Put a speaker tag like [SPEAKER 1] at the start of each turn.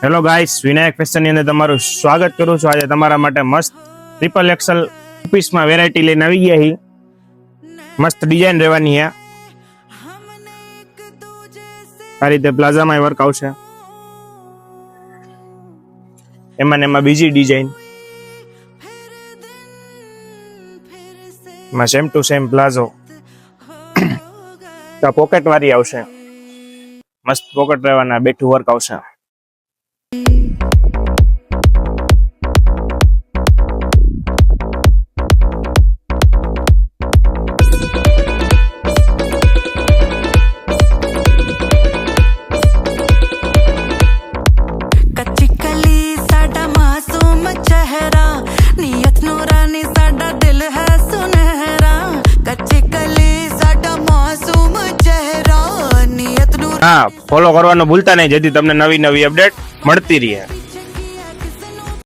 [SPEAKER 1] Hello guys, Vinayak fashion ની અંદર તમારું સ્વાગત કરું છું। આજે તમારા માટે મસ્ત ટ્રિપલ એક્સલ પીસમાં વેરાયટી લઈને આવી ગયા હી। મસ્ત ડિઝાઇન રહેવાની છે। આ રીતે પ્લાઝામાં વર્ક આવશે। એમાં ને એમાં બીજી ડિઝાઇન માં સેમ ટુ સેમ પ્લાઝો તો પોકેટ વાળી આવશે। મસ્ત પોકેટ રહેવાના, બેઠું વર્ક આવશે। हाँ, फॉलो करवानो भूलता नहीं, जेथी तमने नवी नवी अपडेट મળતી રહે।